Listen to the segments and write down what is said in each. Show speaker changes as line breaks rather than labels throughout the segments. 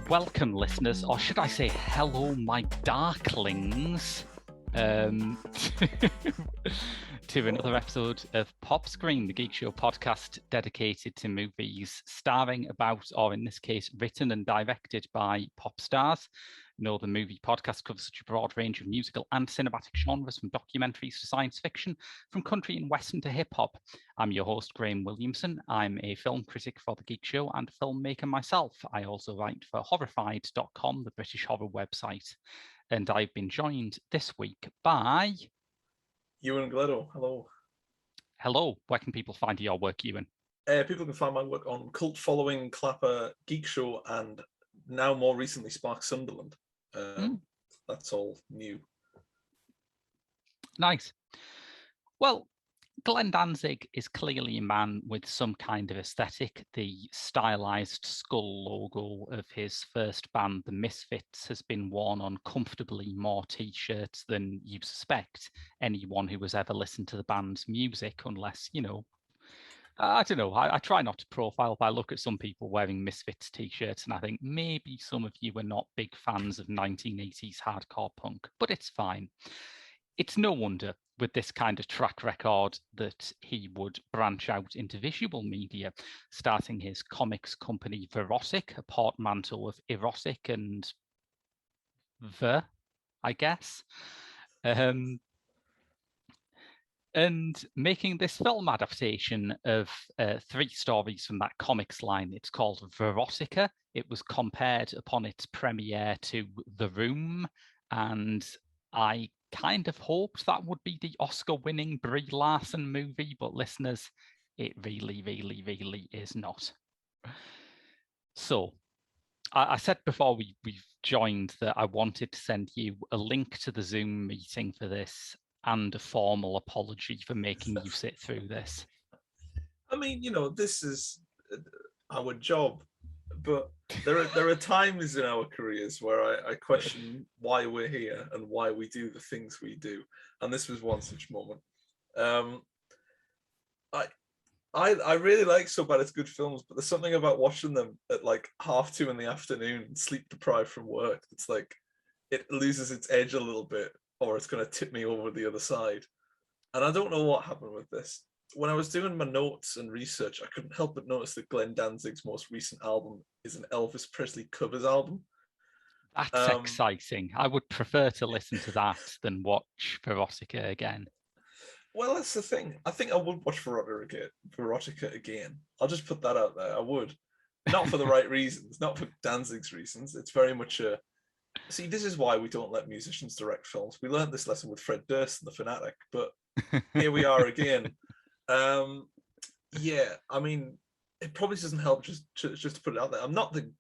Welcome, listeners, or should I say hello, my darklings, to another episode of Pop Screen, the Geek Show podcast dedicated to movies starring about, or in this case, written and directed by pop stars. You know, the movie podcast covers such a broad range of musical and cinematic genres, from documentaries to science fiction, from country and western to hip-hop. I'm your host, Graham Williamson. I'm a film critic for The Geek Show and a filmmaker myself. I also write for horrified.com, the British horror website. And I've been joined this week by...
Ewan Gleadow, hello.
Hello. Where can people find your work, Ewan?
People can find my work on cult following Clapper, Geek Show, and now more recently Spark Sunderland. That's all new.
Nice. Well, Glenn Danzig is clearly a man with some kind of aesthetic. The stylized skull logo of his first band, The Misfits, has been worn on comfortably more t-shirts than you suspect anyone who has ever listened to the band's music, unless, you know, I don't know. I try not to profile, but I look at some people wearing Misfits t-shirts and I think maybe some of you are not big fans of 1980s hardcore punk, but it's fine. It's no wonder with this kind of track record that he would branch out into visual media, starting his comics company Verotik, a portmanteau of erotic and I guess. And making this film adaptation of 3 stories from that comics line. It's called Verotika. It was compared upon its premiere to The Room, and I kind of hoped that would be the Oscar-winning Brie Larson movie, but listeners, it really, really, really is not. So, I said before we've joined that I wanted to send you a link to the Zoom meeting for this and a formal apology for making you sit through this.
I mean, you know, this is our job, but there are times in our careers where I question why we're here and why we do the things we do, and this was one such moment. I really like So Bad It's Good films, but there's something about watching them at like 2:30 in the afternoon, sleep deprived from work. It's like it loses its edge a little bit, or it's going to tip me over the other side. And I don't know what happened with this. When I was doing my notes and research, I couldn't help but notice that Glenn Danzig's most recent album is an Elvis Presley covers album.
That's exciting. I would prefer to listen to that than watch Verotika again.
Well, that's the thing. I think I would watch Verotika again. I'll just put that out there. I would. Not for the right reasons, not for Danzig's reasons. It's very much a... See, this is why we don't let musicians direct films. We learned this lesson with Fred Durst and The Fanatic, but here we are again. Yeah, I mean, it probably doesn't help just to put it out there. I'm not the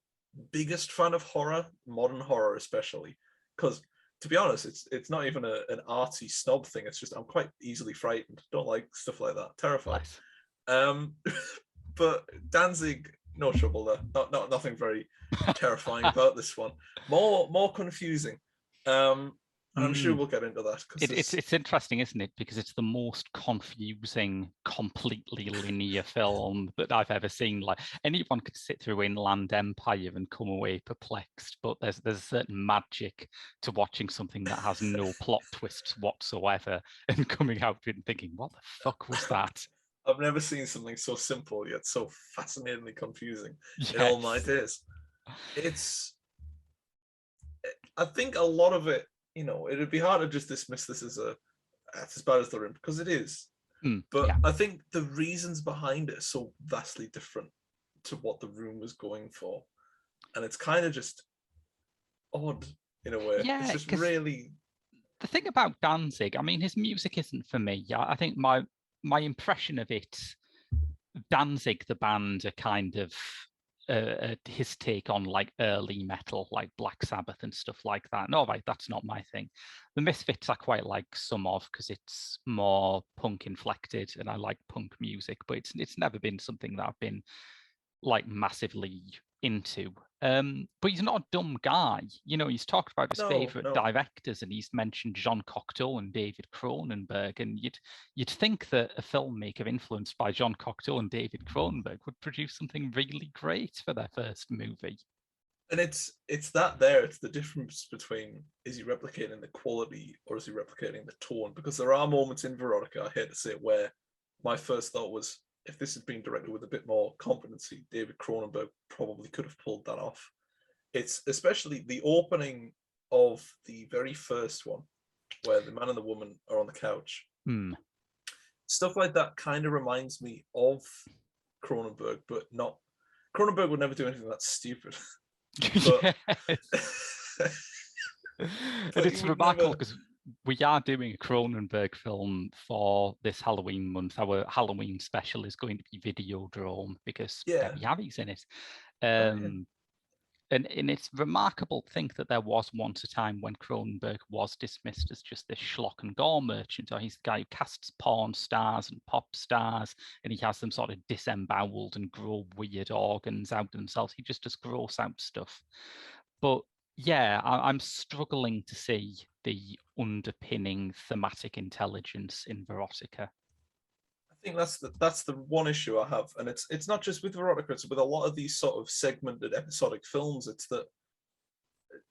biggest fan of horror, modern horror especially, because to be honest, it's not even an artsy snob thing. It's just I'm quite easily frightened. Don't like stuff like that. Terrified. But Danzig, no trouble there. Nothing very terrifying about this one. More confusing. And I'm sure we'll get into that.
It's interesting, isn't it? Because it's the most confusing, completely linear film that I've ever seen. Like anyone could sit through Inland Empire and come away perplexed, but there's a certain magic to watching something that has no plot twists whatsoever and coming out and thinking, "What the fuck was that?"
I've never seen something so simple yet so fascinatingly confusing in all my days. I think a lot of it, you know, it'd be hard to just dismiss this as bad as The Room, because it is. But yeah. I think the reasons behind it are so vastly different to what The Room was going for. And it's kind of just odd in a way.
Yeah,
it's just really...
The thing about Danzig, I mean, his music isn't for me. I think my my impression of it, Danzig, the band, are kind of his take on like early metal, like Black Sabbath and stuff like that. No, right, that's not my thing. The Misfits I quite like some of because it's more punk inflected, and I like punk music, but it's never been something that I've been like massively into. But he's not a dumb guy. You know, he's talked about his favorite
No.
directors, and he's mentioned Jean Cocteau and David Cronenberg. And you'd think that a filmmaker influenced by Jean Cocteau and David Cronenberg would produce something really great for their first movie.
And it's that there. It's the difference between, is he replicating the quality or is he replicating the tone? Because there are moments in Verotika, I hate to say it, where my first thought was, if this had been directed with a bit more competency, David Cronenberg probably could have pulled that off. It's especially the opening of the very first one, where the man and the woman are on the couch. Stuff like that kind of reminds me of Cronenberg, but not. Cronenberg would never do anything that stupid. But,
and it's remarkable because we are doing a Cronenberg film for this Halloween month. Our Halloween special is going to be Videodrome because Debbie Harry's in it. And it's remarkable to think that there was once a time when Cronenberg was dismissed as just this schlock and gore merchant. So he's the guy who casts porn stars and pop stars, and he has them sort of disemboweled and grow weird organs out of themselves. He just does gross out stuff. But yeah, I'm struggling to see the underpinning thematic intelligence in Verotika.
I think that's the one issue I have, and it's not just with Verotika, it's with a lot of these sort of segmented episodic films. It's that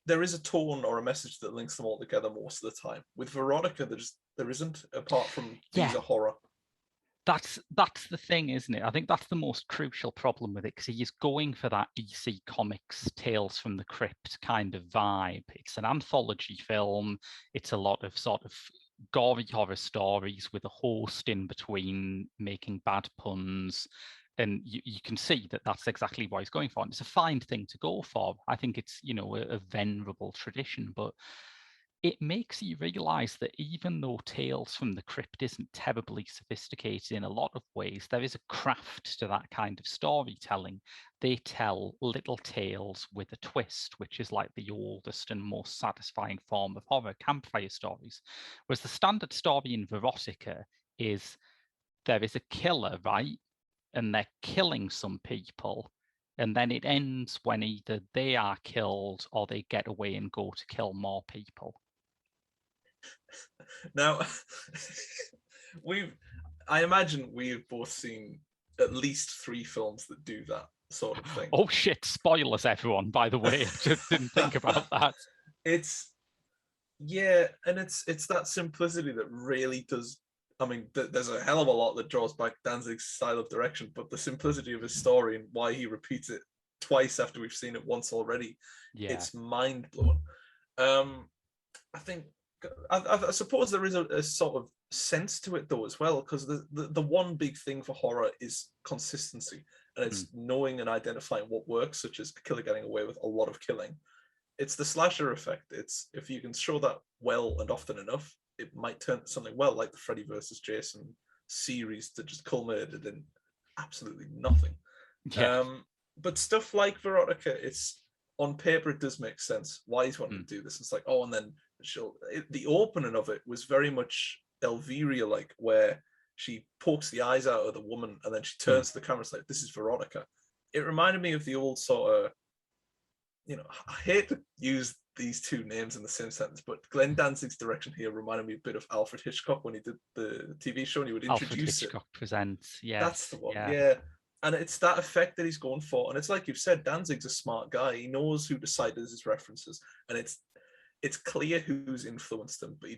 there is a tone or a message that links them all together most of the time. With Verotika, there isn't, apart from these are horror.
That's the thing, isn't it? I think that's the most crucial problem with it, because he is going for that EC Comics Tales from the Crypt kind of vibe. It's an anthology film. It's a lot of sort of gory horror stories with a host in between making bad puns. And you can see that that's exactly what he's going for. And it's a fine thing to go for. I think it's, you know, a venerable tradition, but it makes you realize that even though Tales from the Crypt isn't terribly sophisticated in a lot of ways, there is a craft to that kind of storytelling. They tell little tales with a twist, which is like the oldest and most satisfying form of horror, campfire stories. Whereas the standard story in Verotika is there is a killer, right? And they're killing some people. And then it ends when either they are killed or they get away and go to kill more people.
Now, I imagine we've both seen at least 3 films that do that sort of thing.
Oh shit, spoilers everyone, by the way. I just didn't think about that.
It's that simplicity that really does. I mean, there's a hell of a lot that draws back Danzig's style of direction, but the simplicity of his story and why he repeats it twice after we've seen it once already, it's mind-blowing. I think I suppose there is a sort of sense to it though as well, because the one big thing for horror is consistency, and it's knowing and identifying what works, such as the killer getting away with a lot of killing. It's the slasher effect. It's if you can show that well and often enough, it might turn to something well, like the Freddy versus Jason series that just culminated in absolutely nothing. But stuff like Verotika, it's on paper it does make sense why he's wanting to do this. It's like, oh, and then the opening of it was very much Elvira like, where she pokes the eyes out of the woman and then she turns to the camera and like, this is Verotika. It reminded me of the old sort of, you know, I hate to use these two names in the same sentence, but Glenn Danzig's direction here reminded me a bit of Alfred Hitchcock when he did the TV show and he would introduce
Alfred Hitchcock Presents,
That's the one, yeah. And it's that effect that he's going for. And it's like you've said, Danzig's a smart guy. He knows who to cite as his references. And it's clear who's influenced them, but he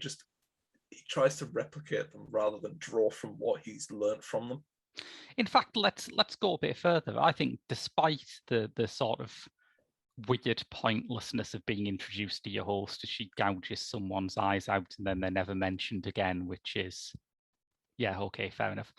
tries to replicate them rather than draw from what he's learned from them.
In fact, let's go a bit further. I think despite the sort of weird pointlessness of being introduced to your host as she gouges someone's eyes out and then they're never mentioned again, which is, yeah, okay, fair enough.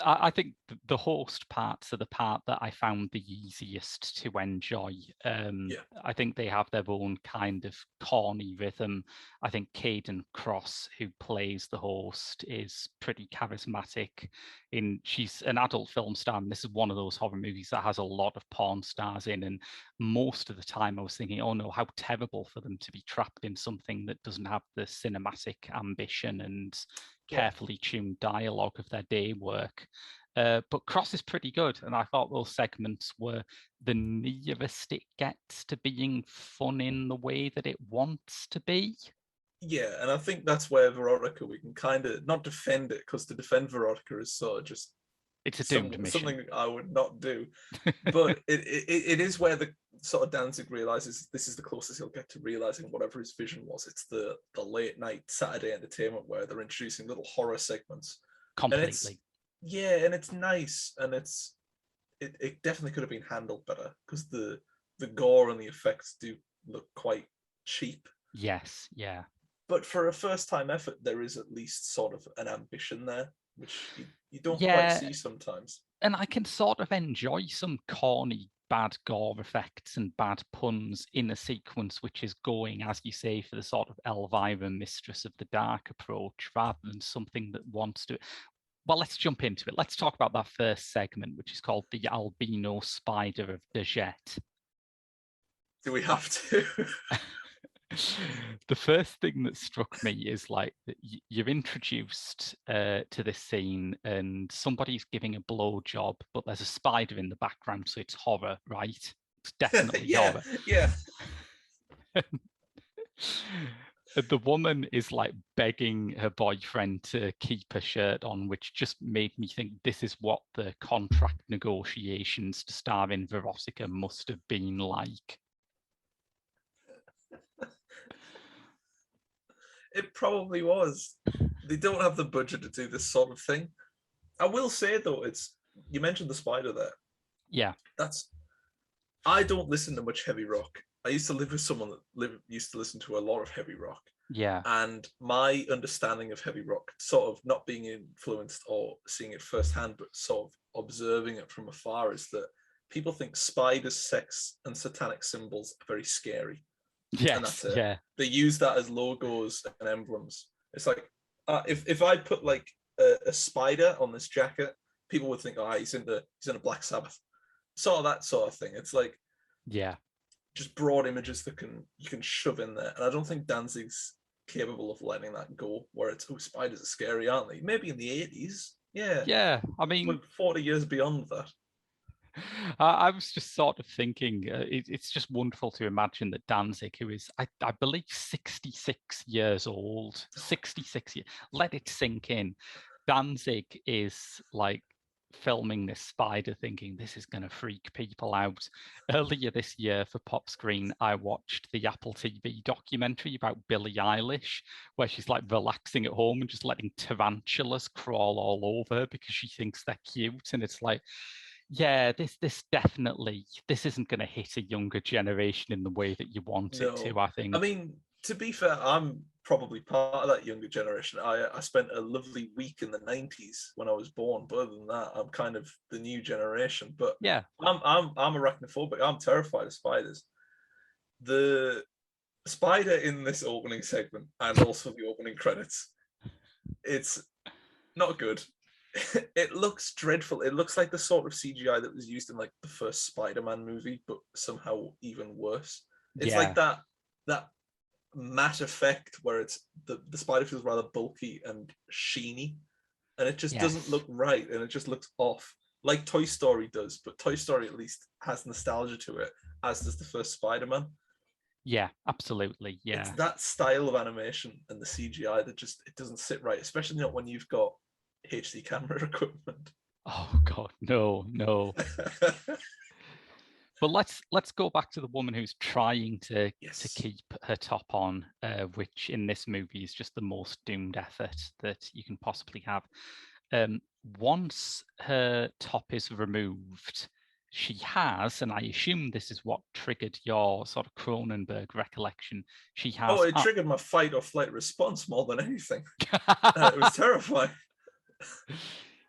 I think the host parts are the part that I found the easiest to enjoy. I think they have their own kind of corny rhythm. I think Caden Cross, who plays the host, is pretty charismatic. She's an adult film star, and this is one of those horror movies that has a lot of porn stars in. And most of the time, I was thinking, oh no, how terrible for them to be trapped in something that doesn't have the cinematic ambition and carefully tuned dialogue of their day work. But Cross is pretty good, and I thought those segments were the nearest it gets to being fun in the way that it wants to be.
Yeah, and I think that's where Verotika, we can kind of not defend it, because to defend Verotika is sort of just
it's a doomed mission.
Something I would not do. But it is where the sort of Danzig realizes this is the closest he'll get to realizing whatever his vision was. It's the late night Saturday entertainment where they're introducing little horror segments.
Completely.
And it's nice, and it definitely could have been handled better, because the gore and the effects do look quite cheap.
Yes, yeah.
But for a first time effort, there is at least sort of an ambition there, which you don't quite see sometimes.
And I can sort of enjoy some corny bad gore effects and bad puns in a sequence which is going, as you say, for the sort of Elvira Mistress of the Dark approach, rather than something that wants to. Well, let's jump into it. Let's talk about that first segment, which is called the Albino Spider of Deject.
Do we have to?
The first thing that struck me is like you're introduced to this scene and somebody's giving a blowjob, but there's a spider in the background, so it's horror, right? It's definitely horror.
Yeah.
The woman is like begging her boyfriend to keep her shirt on, which just made me think this is what the contract negotiations to star in Verotika must have been like.
It probably was. They don't have the budget to do this sort of thing. I will say though, you mentioned the spider there.
Yeah.
I don't listen to much heavy rock. I used to live with someone that used to listen to a lot of heavy rock.
Yeah.
And my understanding of heavy rock, sort of not being influenced or seeing it firsthand, but sort of observing it from afar, is that people think spiders, sex, and satanic symbols are very scary.
Yes,
and that's it.
Yeah.
They use that as logos and emblems. It's like if I put like a spider on this jacket, people would think, oh, he's in a Black Sabbath, sort of that sort of thing. It's like just broad images that you can shove in there, and I don't think Danzig's capable of letting that go. Where it's spiders are scary, aren't they? Maybe in the 80s,
yeah. I mean,
but 40 years beyond that.
I was just sort of thinking, it's just wonderful to imagine that Danzig, who is, I believe, 66 years old, 66 years, let it sink in. Danzig is like filming this spider thinking this is going to freak people out. Earlier this year for Pop Screen, I watched the Apple TV documentary about Billie Eilish, where she's like relaxing at home and just letting tarantulas crawl all over her because she thinks they're cute. And it's like, yeah, this isn't going to hit a younger generation in the way that you want it to, I think.
I mean, to be fair, I'm probably part of that younger generation. I spent a lovely week in the 90s when I was born, but other than that, I'm kind of the new generation. But
yeah,
I'm arachnophobic. I'm terrified of spiders. The spider in this opening segment and also the opening credits, it's not good. It looks dreadful. It looks like the sort of CGI that was used in like the first Spider-Man movie, but somehow even worse. It's like that matte effect where it's the spider feels rather bulky and sheeny, and it just doesn't look right, and it just looks off, like Toy Story does. But Toy Story at least has nostalgia to it, as does the first Spider-Man.
Yeah, absolutely. Yeah,
it's that style of animation and the CGI that just it doesn't sit right, especially not when you've got HD camera equipment.
Oh God, no. But let's go back to the woman who's trying to keep her top on, which in this movie is just the most doomed effort that you can possibly have. Once her top is removed, she has, and I assume this is what triggered your sort of Cronenberg recollection. She has.
Oh, it triggered my fight or flight response more than anything. It was terrifying.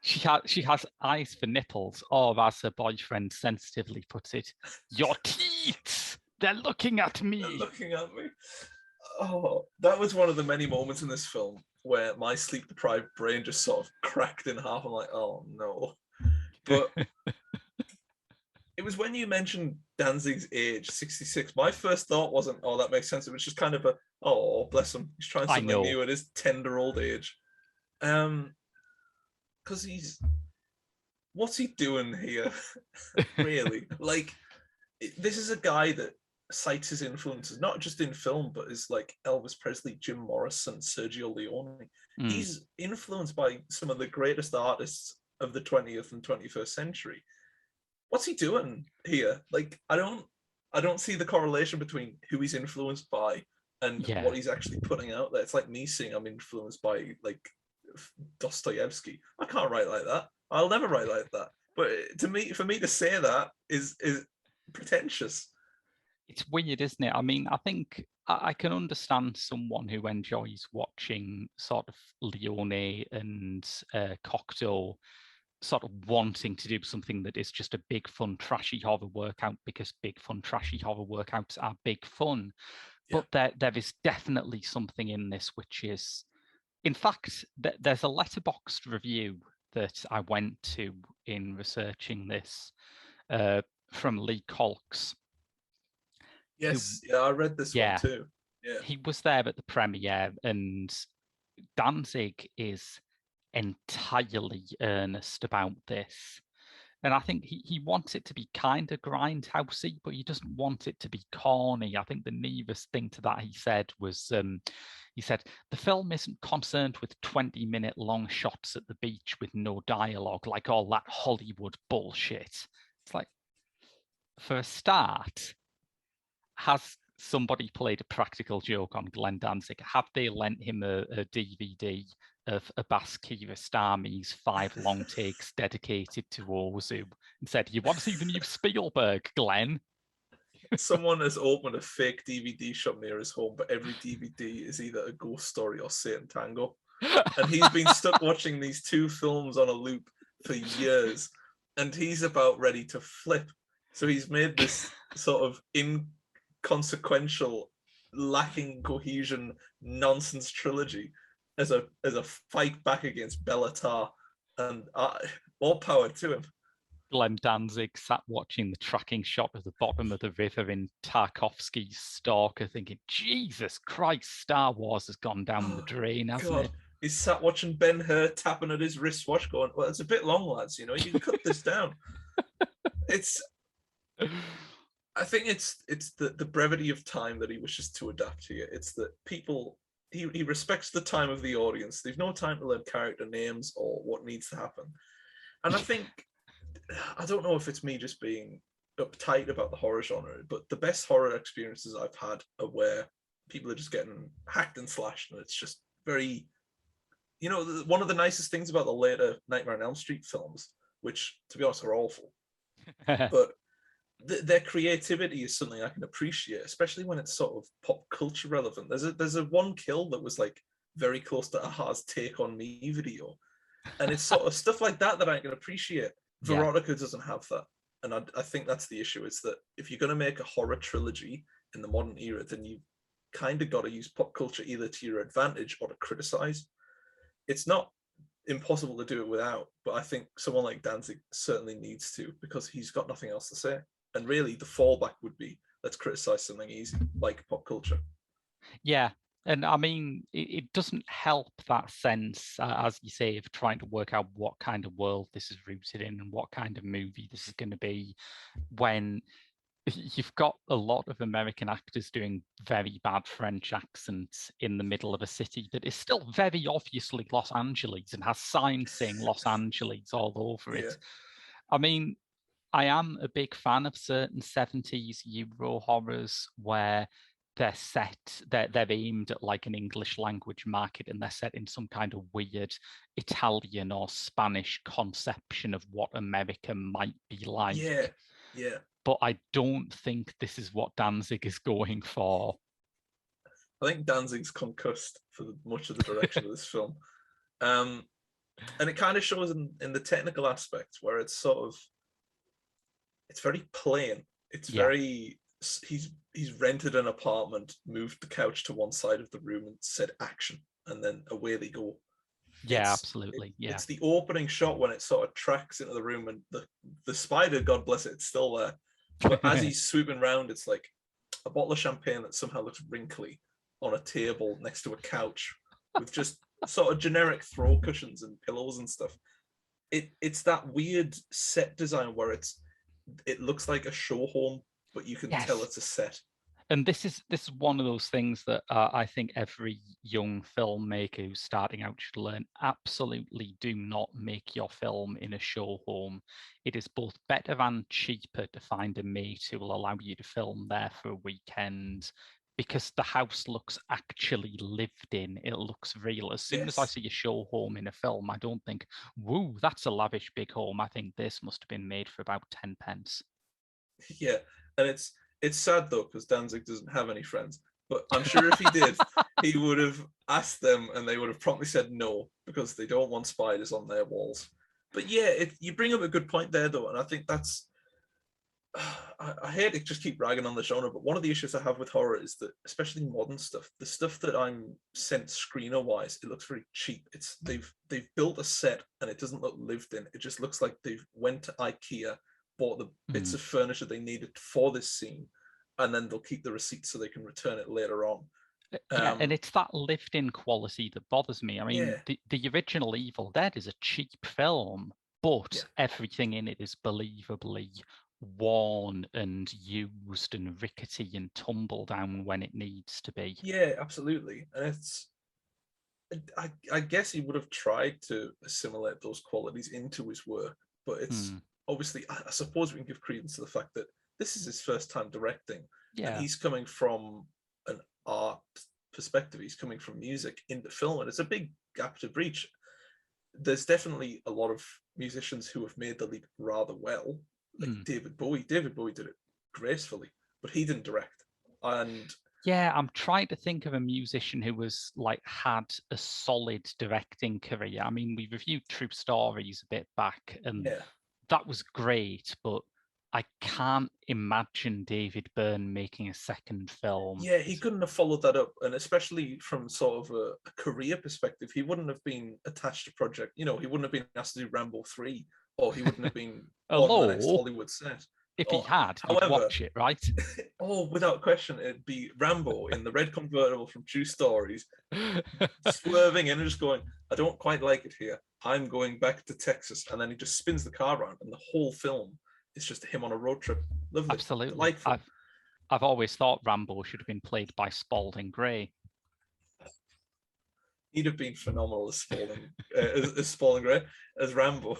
She has eyes for nipples, or as her boyfriend sensitively puts it, your teeth. They're looking at
They're
me.
looking at me. Oh, that was one of the many moments in this film where my sleep-deprived brain just sort of cracked in half. I'm like, oh no. But it was when you mentioned Danzig's age, 66. My first thought wasn't, oh, that makes sense. It was just kind of a, oh, bless him. He's trying
I
something
know.
new at his tender old age. Because what's he doing here? Really? Like, this is a guy that cites his influences, not just in film, but is like Elvis Presley, Jim Morrison, Sergio Leone. He's influenced by some of the greatest artists of the 20th and 21st century. What's he doing here? Like, I don't see the correlation between who he's influenced by and
Yeah.
what he's actually putting out there. It's like me saying I'm influenced by like Dostoevsky. I can't write like that. I'll never write like that. But for me to say that is pretentious.
It's weird, isn't it? I mean, I think I can understand someone who enjoys watching sort of Leone and Cocteau sort of wanting to do something that is just a big, fun, trashy horror workout because big, fun, trashy horror workouts are big fun.
Yeah.
But there is definitely something in this which is, in fact, there's a letterboxed review that I went to in researching this from Lee Kolks.
Yes, yeah, I read this one too. Yeah.
He was there at the premiere, and Danzig is entirely earnest about this. And I think he wants it to be kind of grindhousey, but he doesn't want it to be corny. I think the nearest thing to that he said was, he said, the film isn't concerned with 20-minute long shots at the beach with no dialogue, like all that Hollywood bullshit. It's like, for a start, has somebody played a practical joke on Glenn Danzig? Have they lent him a DVD of Abbas Kiarostami's 5 long takes dedicated to Ozu and said, you want to see the new Spielberg, Glenn?
Someone has opened a fake DVD shop near his home, but every DVD is either a ghost story or Satan Tango. And he's been stuck watching these 2 films on a loop for years, and he's about ready to flip. So he's made this sort of inconsequential, lacking cohesion nonsense trilogy as a fight back against Bellatar, and more power to him.
Glenn Danzig sat watching the tracking shot of the bottom of the river in Tarkovsky's Stalker, thinking, Jesus Christ, Star Wars has gone down the drain, hasn't it?
He's sat watching Ben-Hur tapping at his wristwatch going, well, it's a bit long, lads, you can cut this down. I think it's the brevity of time that he wishes to adapt here. It's that people, he respects the time of the audience. They've no time to learn character names or what needs to happen. And I think, I don't know if it's me just being uptight about the horror genre, but the best horror experiences I've had are where people are just getting hacked and slashed, and it's just very, one of the nicest things about the later Nightmare on Elm Street films, which to be honest are awful, but their creativity is something I can appreciate, especially when it's sort of pop culture relevant. There's a one kill that was like very close to Aha's Take on Me video, and it's sort of stuff like that I can appreciate. Verotika doesn't have that, and I think that's the issue. It's that if you're going to make a horror trilogy in the modern era, then you kind of got to use pop culture either to your advantage or to criticize. It's not impossible to do it without, but I think someone like Danzig certainly needs to, because he's got nothing else to say. And really, the fallback would be, let's criticize something easy, like pop culture.
Yeah. And I mean, it doesn't help that sense, as you say, of trying to work out what kind of world this is rooted in and what kind of movie this is going to be, when you've got a lot of American actors doing very bad French accents in the middle of a city that is still very obviously Los Angeles and has signs saying Los Angeles all over it. I mean, I am a big fan of certain 70s Euro horrors where they're aimed at like an English language market, and they're set in some kind of weird Italian or Spanish conception of what America might be like.
Yeah.
But I don't think this is what Danzig is going for.
I think Danzig's concussed for much of the direction of this film. And it kind of shows in the technical aspects where it's sort of, it's very plain. It's
Yeah.
very, he's rented an apartment, moved the couch to one side of the room and said action, and then away they go.
Yeah, absolutely. Yeah.
It's the opening shot when it sort of tracks into the room, and the spider, God bless it, it's still there. But as he's swooping around, it's like a bottle of champagne that somehow looks wrinkly on a table next to a couch with just sort of generic throw cushions and pillows and stuff. It's that weird set design where it looks like a show home, but you can tell it's a set.
And this is one of those things that I think every young filmmaker who's starting out should learn. Absolutely do not make your film in a show home. It is both better and cheaper to find a mate who will allow you to film there for a weekend, because the house looks actually lived in. It looks real. As soon as I see a show home in a film, I don't think, woo, that's a lavish big home. I think this must have been made for about 10 pence.
Yeah, and it's sad though, because Danzig doesn't have any friends. But I'm sure if he did, he would have asked them, and they would have promptly said no, because they don't want spiders on their walls. But yeah, you bring up a good point there though, and I think that's. I hate to just keep ragging on the genre, but one of the issues I have with horror is that, especially modern stuff, the stuff that I'm sent screener-wise, it looks very cheap. It's they've built a set and it doesn't look lived in. It just looks like they've went to IKEA, bought the bits of furniture they needed for this scene, and then they'll keep the receipt so they can return it later on.
Yeah, and it's that lived-in quality that bothers me. I mean, the original Evil Dead is a cheap film, but everything in it is believably worn and used and rickety and tumble down when it needs to be.
Yeah, absolutely. And it's, I guess he would have tried to assimilate those qualities into his work, but it's obviously, I suppose we can give credence to the fact that this is his first time directing, and he's coming from an art perspective. He's coming from music into film, and it's a big gap to breach. There's definitely a lot of musicians who have made the leap rather well, like David Bowie. David Bowie did it gracefully, but he didn't direct. And
yeah, I'm trying to think of a musician who was like had a solid directing career. I mean, we reviewed True Stories a bit back, and that was great, but I can't imagine David Byrne making a second film.
Yeah, he couldn't have followed that up, and especially from sort of a career perspective, he wouldn't have been attached to project. You know, he wouldn't have been asked to do Rambo 3, or he wouldn't have been on the next Hollywood set.
If he had, you'd watch it, right?
Without question, it'd be Rambo in the red convertible from True Stories, swerving in and just going, I don't quite like it here. I'm going back to Texas. And then he just spins the car around, and the whole film is just him on a road trip. Lovely.
Absolutely.
Delightful.
I've always thought Rambo should have been played by Spalding Gray.
He'd have been phenomenal as Spalding Gray, as Rambo.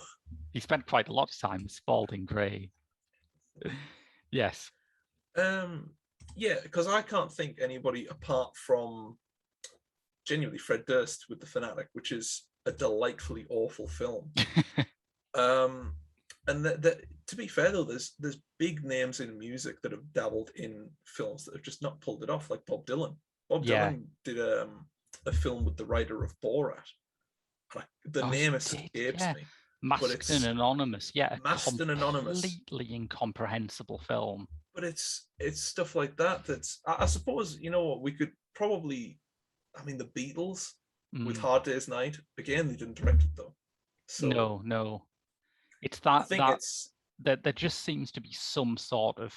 He spent quite a lot of time with Spalding Gray. Yes.
Yeah, because I can't think anybody apart from genuinely Fred Durst with The Fanatic, which is a delightfully awful film. And to be fair though, there's big names in music that have dabbled in films that have just not pulled it off, like Bob Dylan. Bob Dylan did a film with the writer of Borat. The name escapes me.
Masked and Anonymous,
Masked and Anonymous,
completely incomprehensible film.
But it's stuff like that. That's, I suppose, you know what, we could probably. I mean, the Beatles with Hard Day's Night, again, they didn't direct it though. So
no, it's that.
I think
there just seems to be some sort of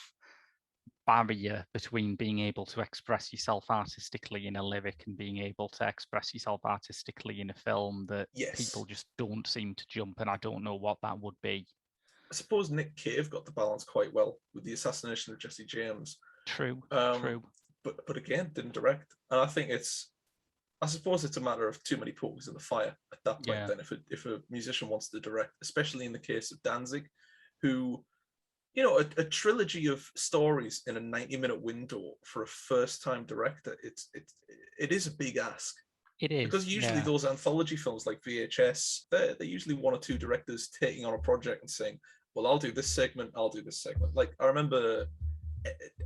barrier between being able to express yourself artistically in a lyric and being able to express yourself artistically in a film that people just don't seem to jump, and I don't know what that would be.
I suppose Nick Cave got the balance quite well with The Assassination of Jesse James.
True.
But again, didn't direct. And I suppose it's a matter of too many pokers in the fire at that point. Then if a musician wants to direct, especially in the case of Danzig, who, you know, a trilogy of stories in a 90-minute window for a first-time director, it is a big ask.
It is.
Because usually those anthology films like VHS, they're usually one or two directors taking on a project and saying, well, I'll do this segment, I'll do this segment. Like, I remember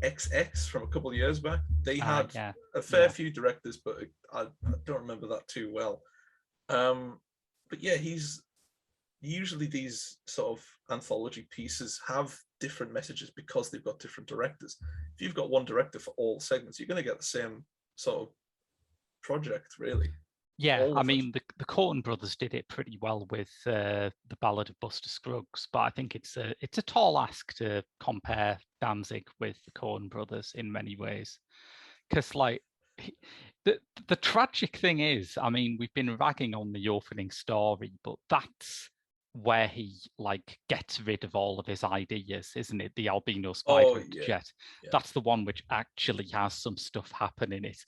XX from a couple of years back. They had a fair few directors, but I don't remember that too well. yeah, he's usually these sort of anthology pieces have different messages because they've got different directors. If you've got one director for all segments, you're going to get the same sort of project, really.
Yeah,
All
I
of it.
mean, the Coen brothers did it pretty well with the Ballad of Buster Scruggs, but I think it's a tall ask to compare Danzig with the Coen brothers in many ways, because like the tragic thing is, I mean, we've been ragging on the opening story, but that's where he like gets rid of all of his ideas, isn't it? The Albino Spider
Oh
and
yeah,
Deject.
yeah.
That's the one which actually has some stuff happen in it.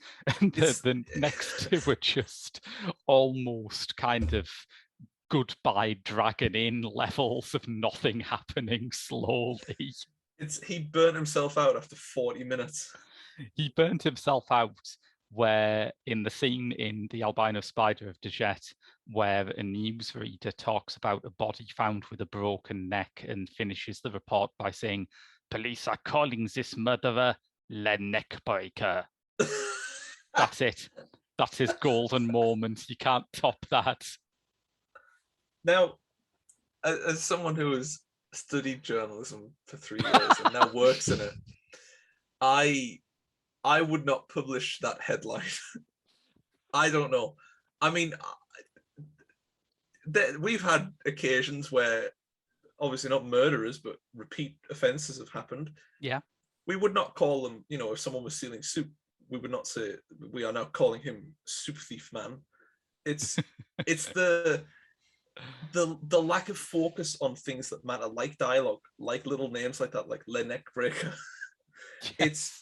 And
It's
the next two are just almost kind of goodbye dragon in levels of nothing happening slowly.
he burnt himself out after 40 minutes.
He burnt himself out where in the scene in The Albino Spider of Deject, where a newsreader talks about a body found with a broken neck and finishes the report by saying, "Police are calling this murderer Le Neckbreaker." That's it. That's his golden moment. You can't top that.
Now, as someone who has studied journalism for 3 years and now works in it, I would not publish that headline. I don't know. I mean, we've had occasions where obviously not murderers, but repeat offences have happened.
Yeah.
We would not call them, if someone was stealing soup, we would not say we are now calling him soup thief man. It's the lack of focus on things that matter, like dialogue, like little names like that, like Le Neckbreaker. Yes.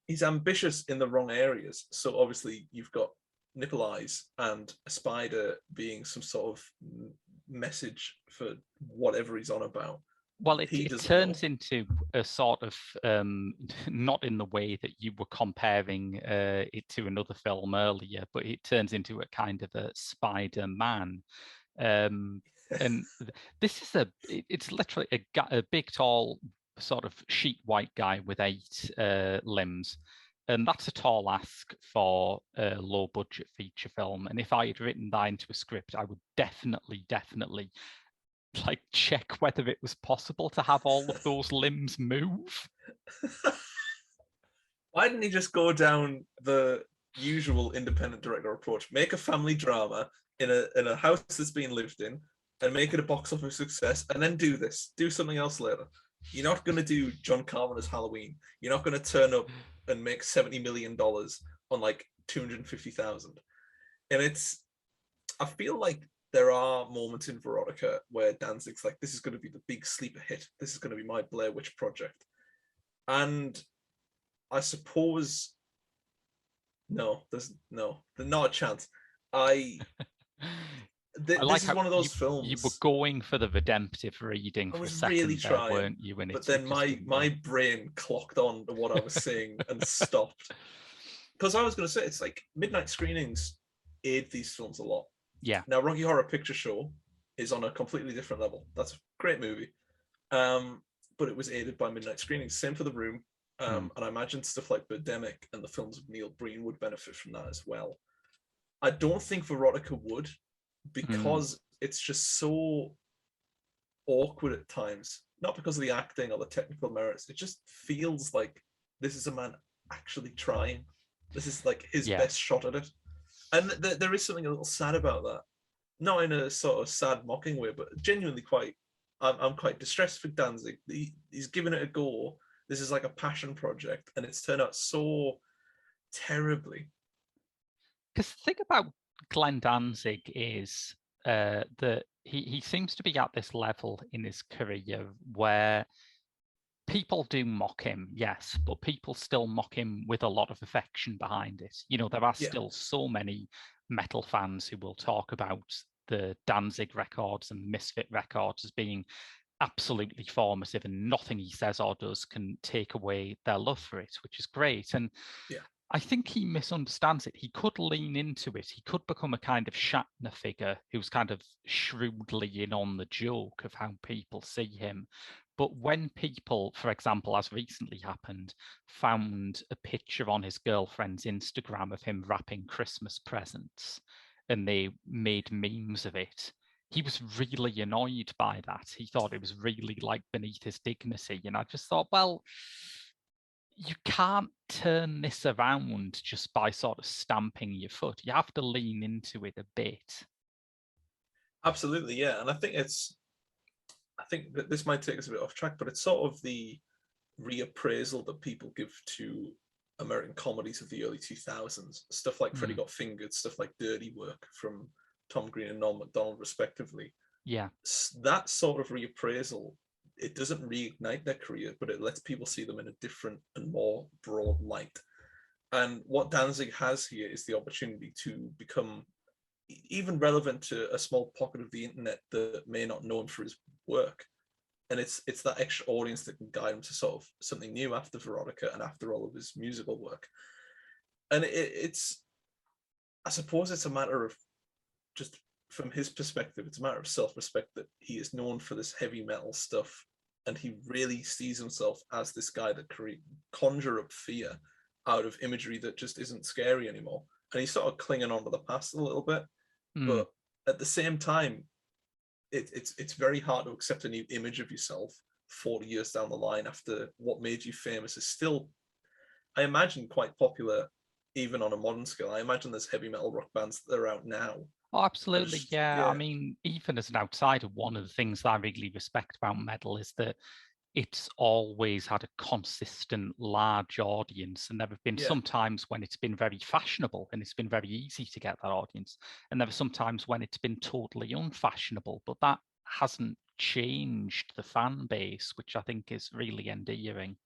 He's ambitious in the wrong areas. So obviously you've got nipple eyes and a spider being some sort of message for whatever he's on about.
Well, it turns into a sort of, not in the way that you were comparing it to another film earlier, but it turns into a kind of a Spider-Man. And this is it's literally a big, tall, sort of sheet white guy with 8 limbs. And that's a tall ask for a low budget feature film. And if I had written that into a script, I would definitely like check whether it was possible to have all of those limbs move.
Why didn't he just go down the usual independent director approach? Make a family drama in a house that's been lived in and make it a box office success, and then do this. Do something else later. You're not going to do John Carpenter's Halloween. You're not going to turn up and make $70 million on like 250,000. And I feel like there are moments in Verotika where Danzig's like, this is going to be the big sleeper hit. This is going to be my Blair Witch project. And I suppose, there's not a chance. This is one of those films.
You were going for the redemptive reading for a second really trying, there, weren't you?
But then my brain clocked on to what I was saying and stopped. Because I was going to say, it's like midnight screenings aid these films a lot.
Yeah.
Now, Rocky Horror Picture Show is on a completely different level. That's a great movie. But it was aided by midnight screenings. Same for The Room. And I imagine stuff like Birdemic and the films of Neil Breen would benefit from that as well. I don't think Verotika would, because it's just so awkward at times. Not because of the acting or the technical merits. It just feels like this is a man actually trying. This is like his best shot at it. And there is something a little sad about that. Not in a sort of sad, mocking way, but genuinely I'm quite distressed for Danzig. He's given it a go. This is like a passion project, and it's turned out so terribly.
Because the thing about Glenn Danzig is that he seems to be at this level in his career where people do mock him, yes, but people still mock him with a lot of affection behind it. There are still so many metal fans who will talk about the Danzig records and Misfit records as being absolutely formative, and nothing he says or does can take away their love for it, which is great. And I think he misunderstands it. He could lean into it. He could become a kind of Shatner figure who's kind of shrewdly in on the joke of how people see him. But when people, for example, as recently happened, found a picture on his girlfriend's Instagram of him wrapping Christmas presents, and they made memes of it, he was really annoyed by that. He thought it was really like beneath his dignity. And I just thought, well, you can't turn this around just by sort of stamping your foot. You have to lean into it a bit.
Absolutely, yeah. And I think that this might take us a bit off track, but it's sort of the reappraisal that people give to American comedies of the early 2000s. Stuff like Freddy Got Fingered, stuff like Dirty Work from Tom Green and Norm Macdonald, respectively.
Yeah.
That sort of reappraisal, it doesn't reignite their career, but it lets people see them in a different and more broad light. And what Danzig has here is the opportunity to become even relevant to a small pocket of the internet that may not know him for his work. And it's that extra audience that can guide him to sort of something new after Verotika and after all of his musical work. And it's, I suppose it's a matter of, just from his perspective, it's a matter of self-respect that he is known for this heavy metal stuff, and he really sees himself as this guy that conjure up fear out of imagery that just isn't scary anymore. And he's sort of clinging on to the past a little bit, but at the same time, it's very hard to accept a new image of yourself 40 years down the line after what made you famous is still, I imagine, quite popular even on a modern scale. I imagine there's heavy metal rock bands that are out now.
Oh, absolutely, yeah. I mean, even as an outsider, one of the things that I really respect about metal is that it's always had a consistent large audience, and there have been some times when it's been very fashionable and it's been very easy to get that audience, and there are some times when it's been totally unfashionable, but that hasn't changed the fan base, which I think is really endearing.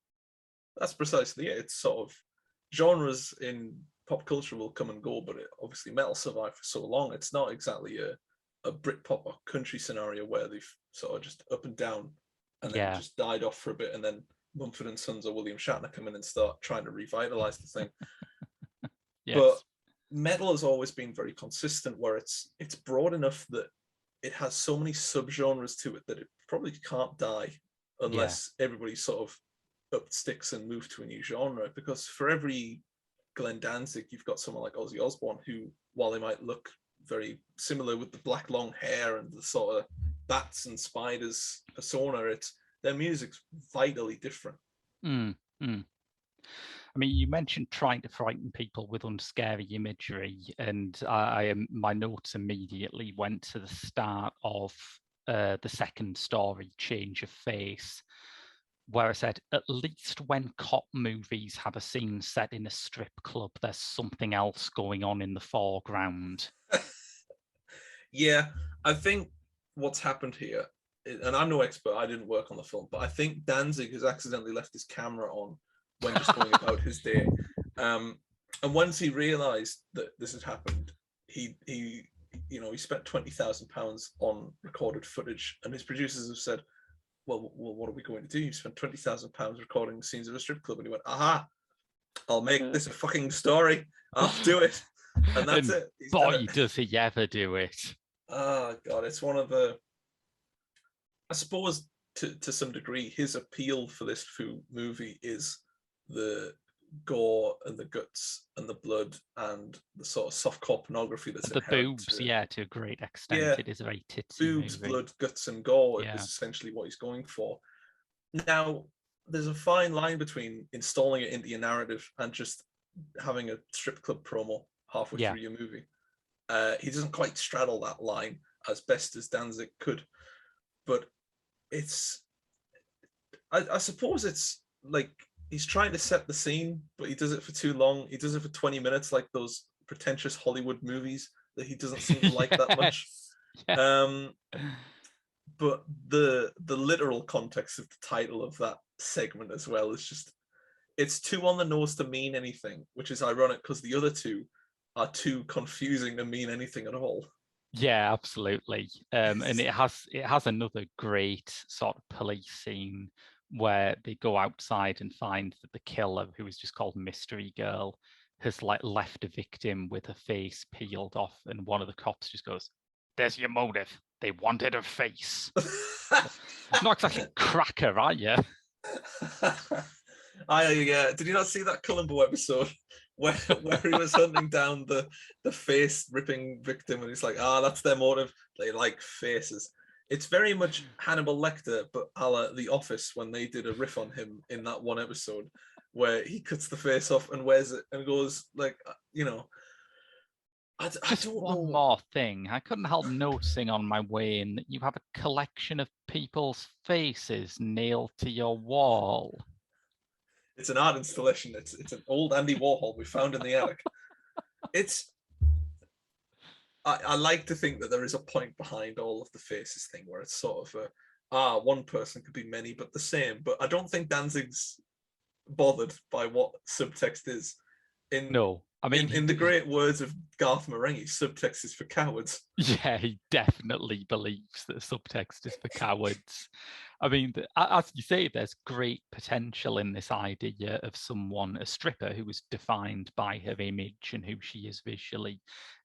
That's precisely it. It's sort of, genres in pop culture will come and go, but obviously metal survived for so long. It's not exactly a Britpop or country scenario where they've sort of just up and down and then just died off for a bit, and then Mumford & Sons or William Shatner come in and start trying to revitalize the thing. Yes. But metal has always been very consistent, where it's broad enough that it has so many subgenres to it that it probably can't die unless everybody sort of up sticks and move to a new genre. Because for every Glenn Danzig, you've got someone like Ozzy Osbourne, who, while they might look very similar with the black long hair and the sort of bats and spiders persona, their music's vitally different.
I mean, you mentioned trying to frighten people with unscary imagery, and my notes immediately went to the start of the second story, Change of Face, where I said, at least when cop movies have a scene set in a strip club, there's something else going on in the foreground.
Yeah, I think what's happened here, and I'm no expert, I didn't work on the film, but I think Danzig has accidentally left his camera on when just going about his day. And once he realized that this had happened, he spent £20,000 on recorded footage, and his producers have said, well, what are we going to do? You spent £20,000 recording scenes of a strip club. And he went, aha, I'll make this a fucking story. I'll do it. And that's it.
Boy, does he ever do it.
Oh, God. It's one of the, I suppose, to some degree, his appeal for this movie is the gore and the guts and the blood and the sort of softcore pornography that's
the boobs, to a great extent.
Yeah,
it is a very titsy
boobs,
movie.
Blood, guts, and gore is essentially what he's going for. Now, there's a fine line between installing it into your narrative and just having a strip club promo halfway through your movie. He doesn't quite straddle that line as best as Danzig could, but I suppose it's like he's trying to set the scene, but he does it for too long. He does it for 20 minutes, like those pretentious Hollywood movies that he doesn't seem to like that much. But the literal context of the title of that segment as well is just, it's too on the nose to mean anything, which is ironic because the other two are too confusing to mean anything at all.
Yeah, absolutely. And it has another great sort of police scene where they go outside and find that the killer, who is just called Mystery Girl, has like left a victim with her face peeled off, and one of the cops just goes, "There's your motive. They wanted her face." Not exactly cracker, are you?
Did you not see that Columbo episode where he was hunting down the face ripping victim, and he's like, that's their motive. They like faces. It's very much Hannibal Lecter, but a la The Office, when they did a riff on him in that one episode where he cuts the face off and wears it and goes like, I
Just
don't
one
know.
more thing. I couldn't help noticing on my way in that you have a collection of people's faces nailed to your wall.
It's an art installation. It's an old Andy Warhol we found in the attic. I like to think that there is a point behind all of the faces thing where it's sort of one person could be many but the same. But I don't think Danzig's bothered by what subtext is.
No, I mean,
in the great words of Garth Marenghi, subtext is for cowards.
Yeah, he definitely believes that subtext is for cowards. I mean, as you say, there's great potential in this idea of someone, a stripper, who is defined by her image and who she is visually,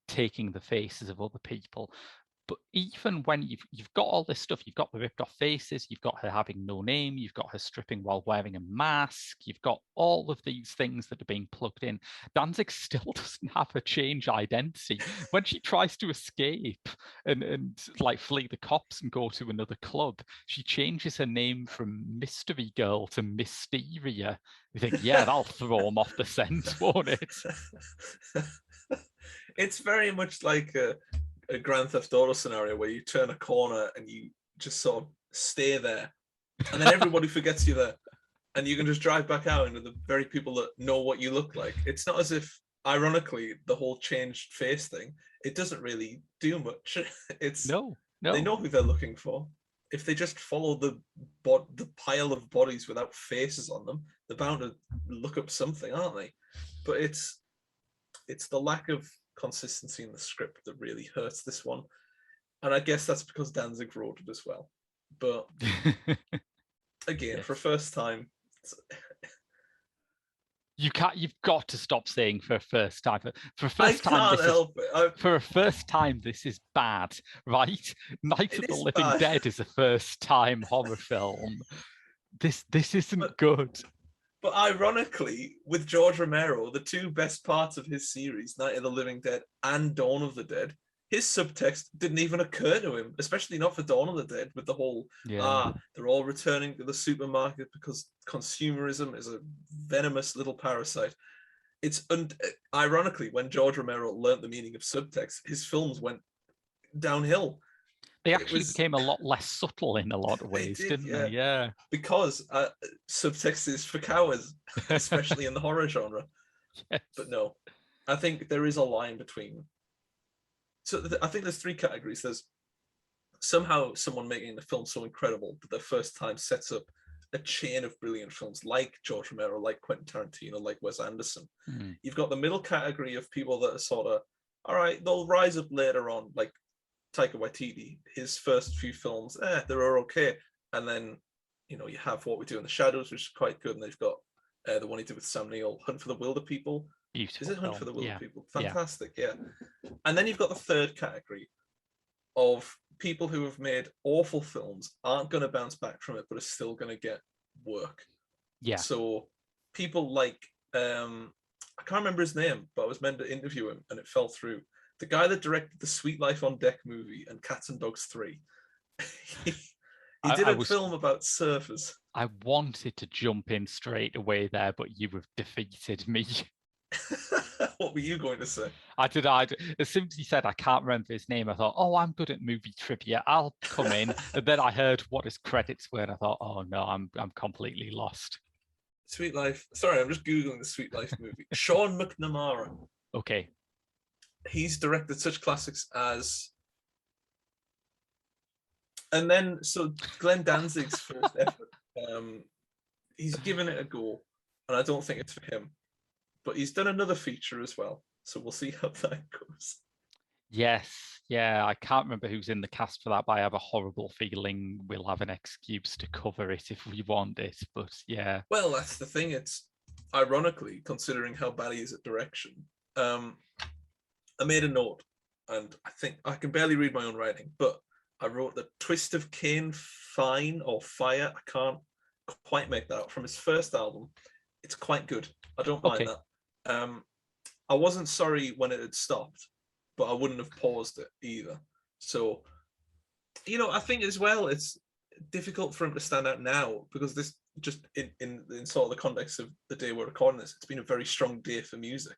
taking the faces of other people. But even when you've got all this stuff, you've got the ripped off faces, you've got her having no name, you've got her stripping while wearing a mask, you've got all of these things that are being plugged in. Danzig still doesn't have a change identity. When she tries to escape and like flee the cops and go to another club, she changes her name from Mystery Girl to Mysteria. You think, yeah, that'll throw him off the scent, won't it?
It's very much like a Grand Theft Auto scenario where you turn a corner and you just sort of stay there, and then everybody forgets you there, and you can just drive back out into the very people that know what you look like. It's not as if, ironically, the whole changed face thing, it doesn't really do much. It's
No.
They know who they're looking for. If they just follow the pile of bodies without faces on them, they're bound to look up something, aren't they? But it's the lack of consistency in the script that really hurts this one, and I guess that's because Danzig wrote it as well. But again, yes. For first time,
you've got to stop saying for a first time. For a
first time,
for a first time, this is bad, right? Night of the Living Dead is a first time horror film. This isn't good.
But ironically, with George Romero, the two best parts of his series, Night of the Living Dead and Dawn of the Dead, his subtext didn't even occur to him, especially not for Dawn of the Dead, with the whole, they're all returning to the supermarket because consumerism is a venomous little parasite. It's ironically, when George Romero learned the meaning of subtext, his films went downhill.
They actually became a lot less subtle in a lot of ways, didn't they? Yeah.
Because subtext is for cowards, especially in the horror genre.
Yes.
But no, I think there is a line between. So I think there's three categories. There's somehow someone making the film so incredible that their first time sets up a chain of brilliant films like George Romero, like Quentin Tarantino, like Wes Anderson.
Mm.
You've got the middle category of people that are sort of, all right, they'll rise up later on, like Taika Waititi. His first few films, they're okay. And then, you have What We Do in the Shadows, which is quite good. And they've got the one he did with Sam Neill, Hunt for the Wilder People.
Beautiful.
Is it Hunt for the Wilder People? Fantastic, yeah. And then you've got the third category of people who have made awful films, aren't going to bounce back from it, but are still going to get work.
Yeah.
So people like, I can't remember his name, but I was meant to interview him and it fell through. The guy that directed the Sweet Life on Deck movie and Cats and Dogs 3. He did a film about surfers.
I wanted to jump in straight away there, but you have defeated me.
What were you going to say?
I did. As soon as he said I can't remember his name, I thought, oh, I'm good at movie trivia. I'll come in. And then I heard what his credits were, and I thought, oh no, I'm completely lost.
Sweet Life. Sorry, I'm just googling the Sweet Life movie. Sean McNamara.
Okay.
He's directed such classics as, and then so Glenn Danzig's first effort. He's given it a go, and I don't think it's for him. But he's done another feature as well, so we'll see how that goes.
Yes, yeah, I can't remember who's in the cast for that, but I have a horrible feeling we'll have an excuse to cover it if we want it. But yeah.
Well, that's the thing. It's ironically, considering how bad he is at direction. I made a note, and I think I can barely read my own writing, but I wrote the Twist of Cain Fine or Fire. I can't quite make that out, from his first album. It's quite good. I don't mind that. I wasn't sorry when it had stopped, but I wouldn't have paused it either. So, I think as well, it's difficult for him to stand out now because this just in sort of the context of the day we're recording this, it's been a very strong day for music.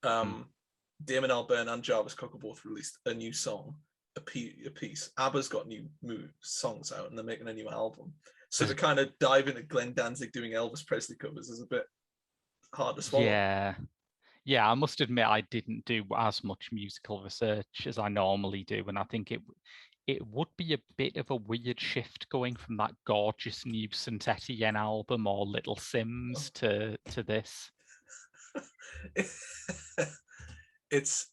Damon Albarn and Jarvis Cocker both released a new song, a piece. ABBA's got new songs out and they're making a new album. So to kind of dive into Glenn Danzig doing Elvis Presley covers is a bit hard to swallow.
Yeah, I must admit I didn't do as much musical research as I normally do, and I think it would be a bit of a weird shift going from that gorgeous new Saint Etienne album or Little Sims to this.
It's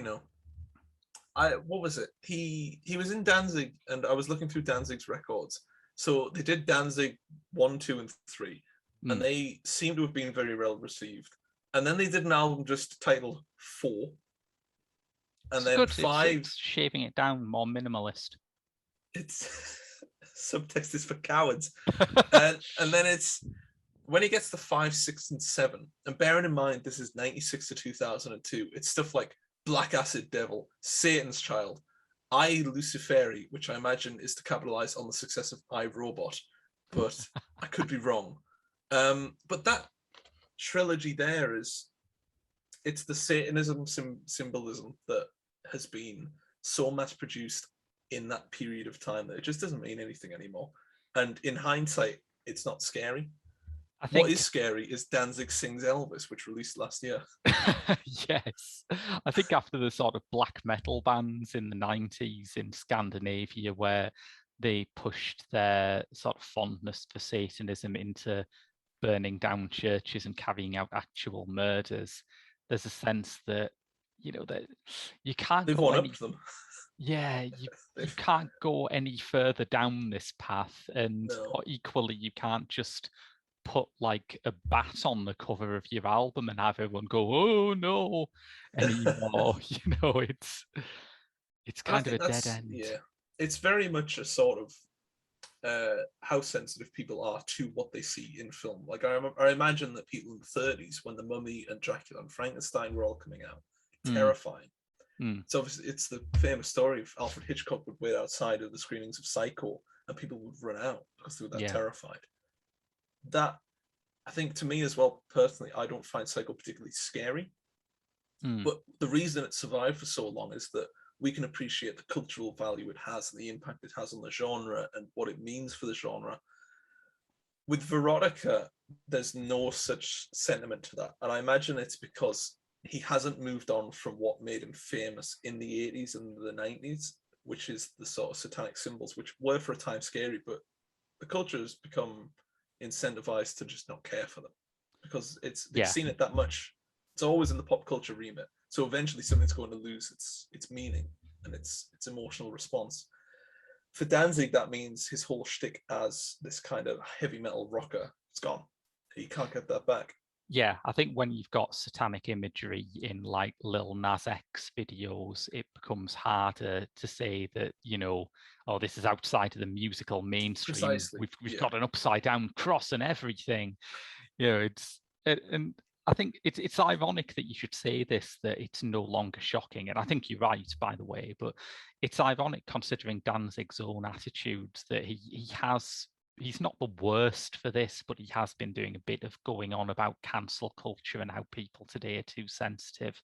what was it? He was in Danzig, and I was looking through Danzig's records. So they did Danzig 1, 2, and 3, and they seem to have been very well received. And then they did an album just titled 4. And then
good.
5.
It's shaving it down, more minimalist.
It's subtext is for cowards. and then it's when he gets to 5, 6, and 7. And bearing in mind this is 96 to 2002, it's stuff like Black Acid Devil, Satan's Child, I Luciferi, which I imagine is to capitalize on the success of I Robot, but I could be wrong. But that trilogy there it's the Satanism symbolism that has been so mass produced in that period of time that it just doesn't mean anything anymore. And in hindsight, it's not scary. I think what is scary is Danzig Sings Elvis, which released last year.
Yes. I think after the sort of black metal bands in the 90s in Scandinavia, where they pushed their sort of fondness for Satanism into burning down churches and carrying out actual murders, there's a sense that, that you can't
They've
go
one-upped them.
Yeah, you can't go any further down this path. And equally, you can't just put like a bat on the cover of your album and have everyone go, "Oh no," anymore. It's kind of a dead end.
Yeah, it's very much a sort of how sensitive people are to what they see in film. Like I imagine that people in the 30s, when The Mummy and Dracula and Frankenstein were all coming out, terrifying. So obviously it's the famous story of Alfred Hitchcock would wait outside of the screenings of Psycho and people would run out because they were that terrified. That, I think, to me as well, personally, I don't find Psycho particularly scary. But the reason it survived for so long is that we can appreciate the cultural value it has and the impact it has on the genre and what it means for the genre. With Verotika, there's no such sentiment to that. And I imagine it's because he hasn't moved on from what made him famous in the 80s and the 90s, which is the sort of satanic symbols, which were for a time scary, but the culture has become incentivized to just not care for them because they've seen it that much. It's always in the pop culture remit. So eventually something's going to lose its meaning and its emotional response. For Danzig, that means his whole shtick as this kind of heavy metal rocker, it's gone. He can't get that back.
Yeah, I think when you've got satanic imagery in like Lil Nas X videos, it becomes harder to say that, this is outside of the musical mainstream.
Precisely.
We've got an upside down cross and everything. And I think it's ironic that you should say this, that it's no longer shocking. And I think you're right, by the way, but it's ironic considering Danzig's own attitude that he's not the worst for this, but he has been doing a bit of going on about cancel culture and how people today are too sensitive.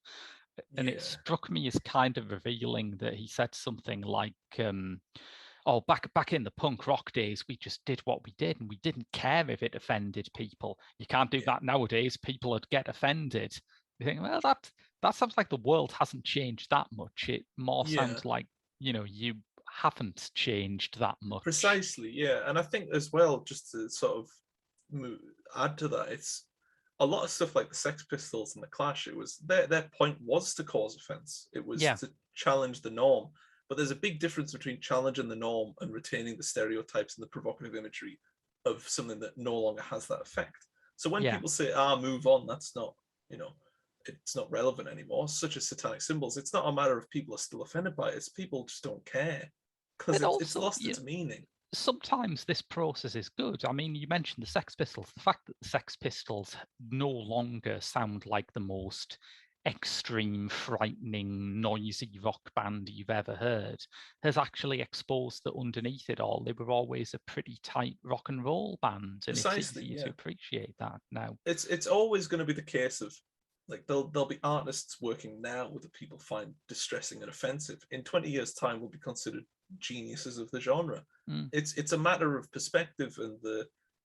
And it struck me as kind of revealing that he said something like, back in the punk rock days, we just did what we did and we didn't care if it offended people. You can't do that nowadays. People would get offended. You think, well, that sounds like the world hasn't changed that much. It more sounds like, you haven't changed that much.
Precisely, yeah. And I think as well, just to sort of add to that, it's a lot of stuff like the Sex Pistols and the Clash. It was their point was to cause offense. It was to challenge the norm. But there's a big difference between challenging the norm and retaining the stereotypes and the provocative imagery of something that no longer has that effect. So when people say, move on, that's not, it's not relevant anymore, such as satanic symbols, it's not a matter of people are still offended by it. It's people just don't care because it's lost its meaning.
Sometimes this process is good. I mean, you mentioned the Sex Pistols. The fact that the Sex Pistols no longer sound like the most extreme, frightening, noisy rock band you've ever heard, has actually exposed that underneath it all, they were always a pretty tight rock and roll band. And it's
Precisely,
easy
yeah.
to appreciate that now.
It's always going to be the case of like there'll be artists working now that people find distressing and offensive. In 20 years' time, will be considered geniuses of the genre.
Mm.
It's a matter of perspective, and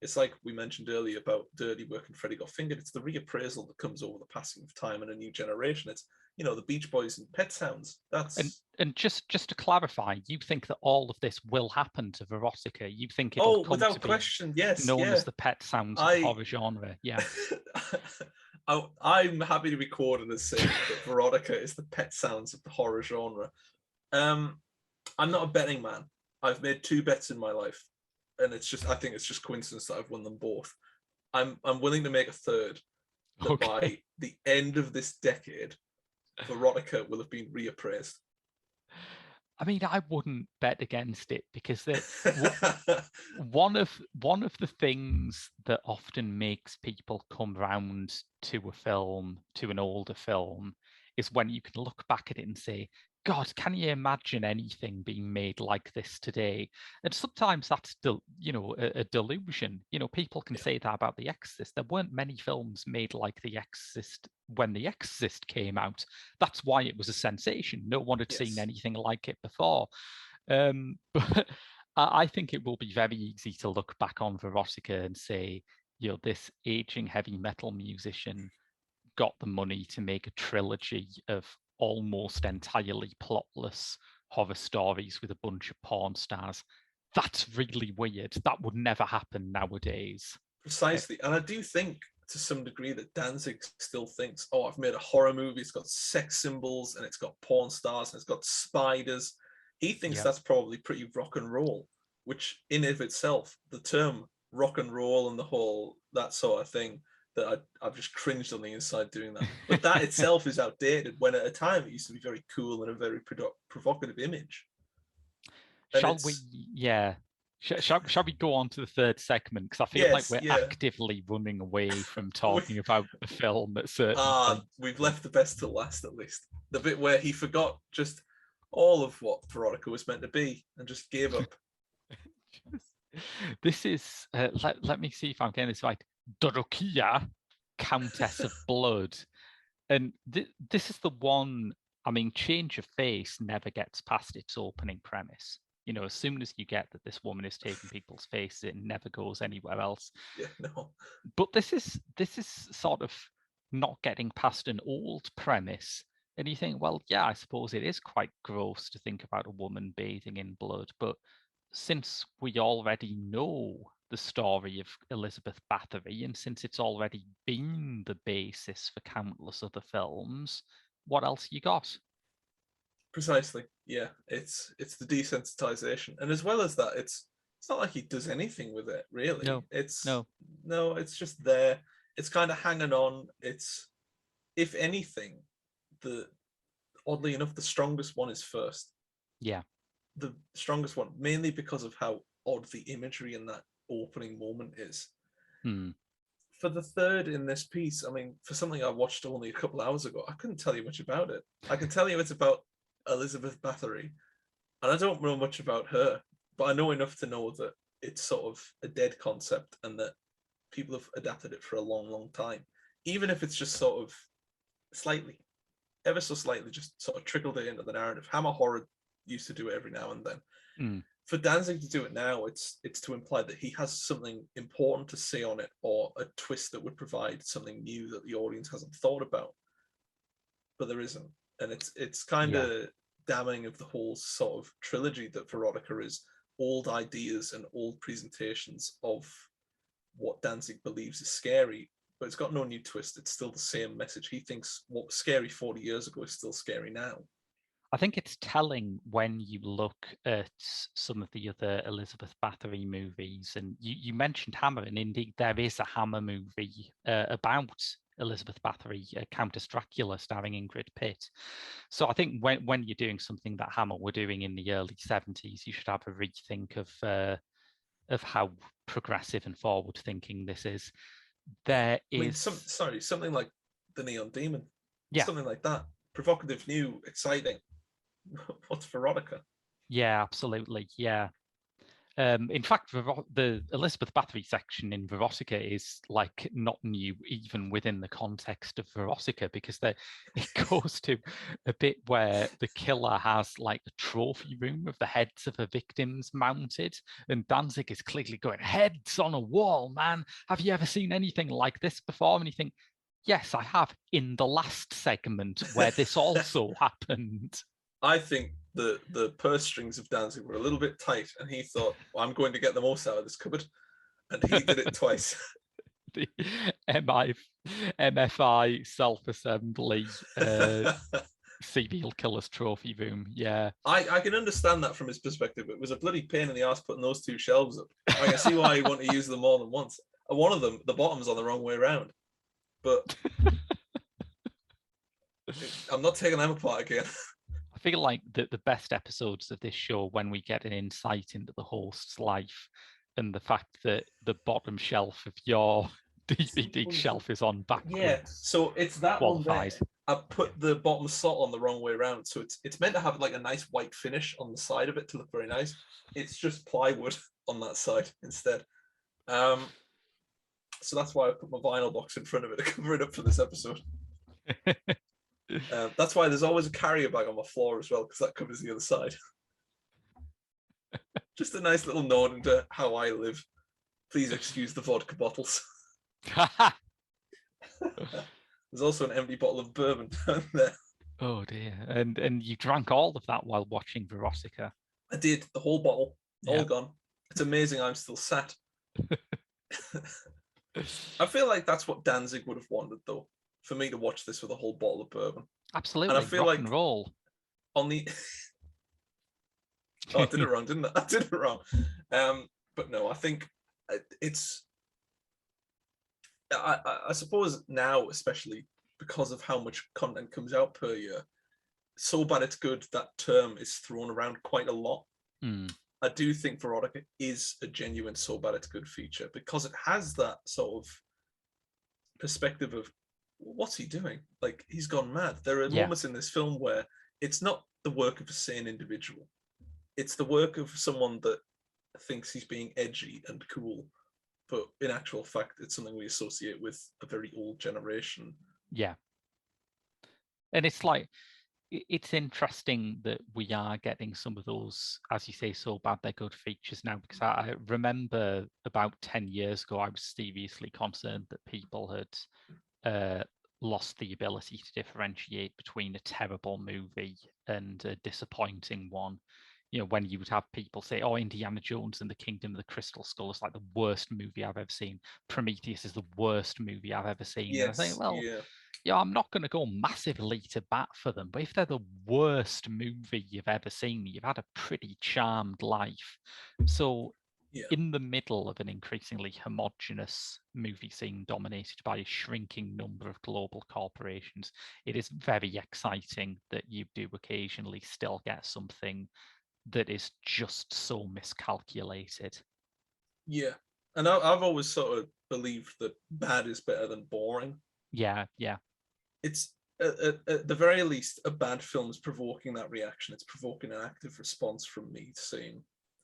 it's like we mentioned earlier about Dirty Work and Freddie Got Fingered. It's the reappraisal that comes over the passing of time and a new generation. It's, you know, the Beach Boys and Pet Sounds. That's
and just to clarify, you think that all of this will happen to Verotika? You think it'll
oh,
come
without
to be
question, yes,
known
yeah.
as the Pet Sounds of the
I
horror genre? Yeah.
I'm happy to be quoted as saying that Verotika is the Pet Sounds of the horror genre. I'm not a betting man. I've made 2 bets in my life, and I think it's just coincidence that I've won them both. I'm willing to make a third that by the end of this decade, Verotika will have been reappraised.
I mean, I wouldn't bet against it because one of the things that often makes people come round to a film, to an older film, is when you can look back at it and say, God, can you imagine anything being made like this today? And sometimes that's a delusion. You know, people can say that about The Exorcist. There weren't many films made like The Exorcist when The Exorcist came out. That's why it was a sensation. No one had seen anything like it before. But I think it will be very easy to look back on Verotika and say, you know, this aging heavy metal musician got the money to make a trilogy of almost entirely plotless horror stories with a bunch of porn stars. That's really weird. That would never happen nowadays.
Precisely. And I do think to some degree that Danzig still thinks, oh, I've made a horror movie, it's got sex symbols and it's got porn stars and it's got spiders. He thinks that's probably pretty rock and roll, which in of itself, the term rock and roll and the whole that sort of thing, that I've just cringed on the inside doing that. But that itself is outdated, when at a time it used to be very cool and a very provocative image.
Shall we? Yeah. Shall we go on to the third segment? Because I feel like we're actively running away from talking about the film at certain points.
We've left the best to last, at least. The bit where he forgot just all of what Verotika was meant to be and just gave up.
This is, let me see if I'm getting this right. Dorokia, Countess of Blood. And this is the one, I mean, Change of Face never gets past its opening premise. You know, as soon as you get that this woman is taking people's faces, it never goes anywhere else.
Yeah, no.
But this is sort of not getting past an old premise. And you think, well, yeah, I suppose it is quite gross to think about a woman bathing in blood. But since we already know the story of Elizabeth Bathory, and since it's already been the basis for countless other films, what else you got?
Precisely. Yeah, it's the desensitization, and as well as that, it's not like he does anything with it, really.
No,
it's just there. It's kind of hanging on. It's, if anything, oddly enough, the strongest one is first.
Yeah.
The strongest one, mainly because of how odd the imagery in that opening moment is. For the third in this piece, I mean, for something I watched only a couple hours ago, I couldn't tell you much about it. I can tell you it's about Elizabeth Bathory, and I don't know much about her, but I know enough to know that it's sort of a dead concept and that people have adapted it for a long, long time. Even if it's just sort of slightly, ever so slightly, just sort of trickled it into the narrative. Hammer Horror used to do it every now and then. For Danzig to do it now, it's to imply that he has something important to say on it, or a twist that would provide something new that the audience hasn't thought about. But there isn't, and it's kind of damning of the whole sort of trilogy that Verotika is old ideas and old presentations of what Danzig believes is scary, but it's got no new twist. It's still the same message. He thinks what was scary 40 years ago is still scary now.
I think it's telling when you look at some of the other Elizabeth Bathory movies, and you mentioned Hammer, and indeed there is a Hammer movie about Elizabeth Bathory, Countess Dracula, starring Ingrid Pitt. So I think when you're doing something that Hammer were doing in the early 70s, you should have a rethink of how progressive and forward-thinking this is. There is...
something like The Neon Demon.
Yeah.
Something like that. Provocative, new, exciting. What's Verotika?
Yeah, absolutely. Yeah. In fact, the Elizabeth Bathory section in Verotika is like not new, even within the context of Verotika, because it goes to a bit where the killer has like a trophy room of the heads of her victims mounted, and Danzig is clearly going, "Heads on a wall, man! Have you ever seen anything like this before?" And you think, "Yes, I have." In the last segment where this also happened.
I think the purse strings of Danzig were a little bit tight, and he thought, well, I'm going to get the most out of this cupboard, and he did it twice.
The MFI self-assembly serial killer's trophy room. Yeah.
I can understand that from his perspective. It was a bloody pain in the ass putting those two shelves up. I can see why you want to use them more than once. And one of them, the bottom's on the wrong way around. But I'm not taking them apart again.
I feel like the best episodes of this show when we get an insight into the host's life and the fact that the bottom shelf of your DVD shelf is on backwards.
Yeah, so it's that
qualifies.
one there. I put the bottom slot on the wrong way around, so it's meant to have like a nice white finish on the side of it to look very nice. It's just plywood on that side instead. So that's why I put my vinyl box in front of it to cover it up for this episode. That's why there's always a carrier bag on my floor as well, because that covers the other side. Just a nice little nod into how I live. Please excuse the vodka bottles. There's also an empty bottle of bourbon down there.
Oh dear. And you drank all of that while watching Verotika.
I did, the whole bottle, all gone. It's amazing I'm still sat. I feel like that's what Danzig would have wanted, though, for me to watch this with a whole bottle of bourbon.
Absolutely.
And I feel
rock
like
and roll.
On the oh, I did it wrong, didn't I? I did it wrong. But no, I think it's I suppose now, especially because of how much content comes out per year, so bad it's good, that term is thrown around quite a lot. I do think Verotika is a genuine so bad it's good feature, because it has that sort of perspective of, what's he doing? Like, he's gone mad. There are moments in this film where it's not the work of a sane individual. It's the work of someone that thinks he's being edgy and cool, but in actual fact, it's something we associate with a very old generation.
Yeah. And it's like, it's interesting that we are getting some of those, as you say, so bad they're good features now, because I remember about 10 years ago, I was seriously concerned that people had lost the ability to differentiate between a terrible movie and a disappointing one. You know, when you would have people say, "Oh, Indiana Jones and the Kingdom of the Crystal Skull is like the worst movie I've ever seen. Prometheus is the worst movie I've ever seen."
Yes,
and I think, well, yeah, I'm not going to go massively to bat for them, but if they're the worst movie you've ever seen, you've had a pretty charmed life. So in the middle of an increasingly homogenous movie scene dominated by a shrinking number of global corporations, it is very exciting that you do occasionally still get something that is just so miscalculated.
Yeah. And I've always sort of believed that bad is better than boring.
Yeah, yeah.
It's, at the very least, a bad film is provoking that reaction. It's provoking an active response from me saying,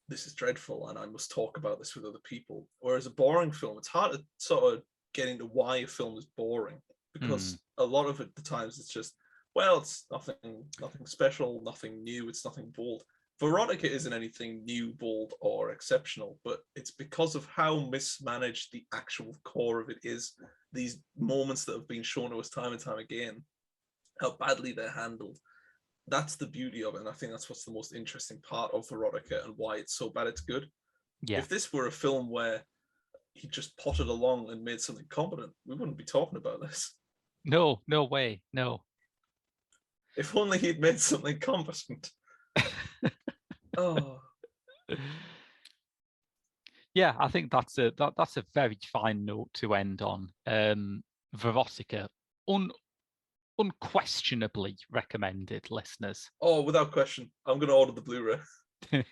this is dreadful and I must talk about this with other people. Whereas a boring film, it's hard to sort of get into why a film is boring, because a lot of it, the times it's just, well, it's nothing special, nothing new, it's nothing bold. Verotika isn't anything new, bold, or exceptional, but it's because of how mismanaged the actual core of it is. These moments that have been shown to us time and time again, how badly they're handled. That's the beauty of it, and I think that's what's the most interesting part of Verotika and why it's so bad it's good. Yeah. If this were a film where he just potted along and made something competent, we wouldn't be talking about this.
No way, no.
If only he'd made something competent. Oh.
Yeah, I think that's a very fine note to end on. Verotika, unquestionably recommended, listeners.
Oh, without question. I'm going to order the Blu-ray. I'm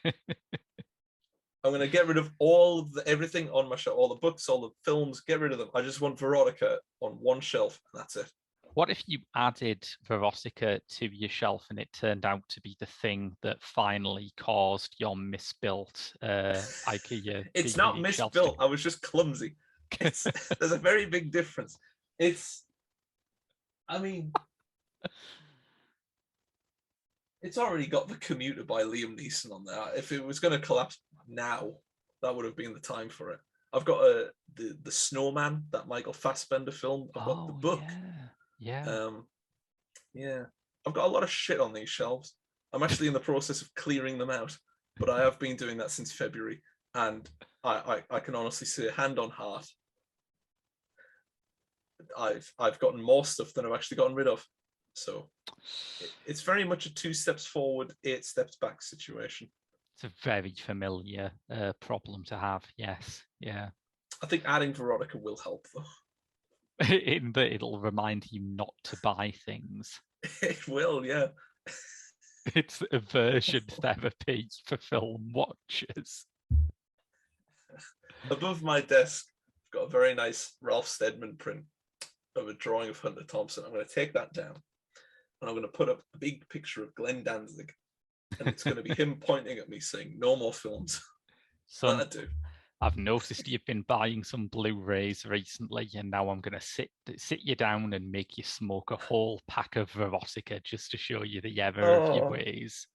going to get rid of all of everything on my shelf, all the books, all the films, get rid of them. I just want Verotika on one shelf, and that's it.
What if you added Verotika to your shelf and it turned out to be the thing that finally caused your misbuilt IKEA
It's not
DVD shelf
misbuilt. I was just clumsy. There's a very big difference. I mean, it's already got The Commuter by Liam Neeson on there. If it was going to collapse now, that would have been the time for it. I've got the Snowman, that Michael Fassbender film. I've got the book.
Yeah.
Yeah. I've got a lot of shit on these shelves. I'm actually in the process of clearing them out, but I have been doing that since February, and I can honestly say, hand on heart, I've gotten more stuff than I've actually gotten rid of. So it's very much a 2 steps forward, 8 steps back situation.
It's a very familiar problem to have. Yes. Yeah.
I think adding Verotika will help, though.
In that it'll remind you not to buy things.
It will, yeah.
It's aversion therapy for film watchers.
Above my desk, I've got a very nice Ralph Steadman print of a drawing of Hunter Thompson. I'm going to take that down, and I'm going to put up a big picture of Glenn Danzig, and it's going to be him pointing at me saying, "No more films."
Son,
That'll do.
I've noticed you've been buying some Blu-rays recently, and now I'm going to sit you down and make you smoke a whole pack of Verotika just to show you the error of your ways.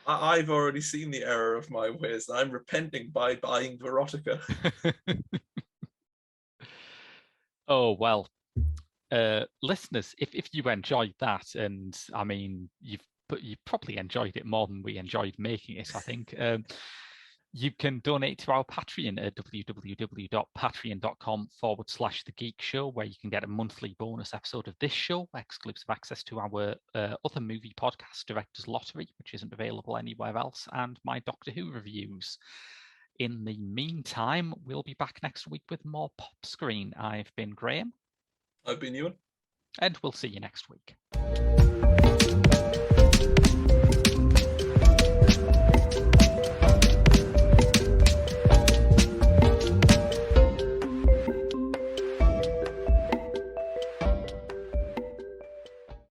I've already seen the error of my ways, and I'm repenting by buying Verotika.
Oh, well, listeners, if you enjoyed that, and I mean, you probably enjoyed it more than we enjoyed making it, I think. You can donate to our Patreon at www.patreon.com/The Geek Show, where you can get a monthly bonus episode of this show, exclusive access to our other movie podcast, Director's Lottery, which isn't available anywhere else, and my Doctor Who reviews. In the meantime, we'll be back next week with more Pop Screen. I've been Graham.
I've been Ewan.
And we'll see you next week.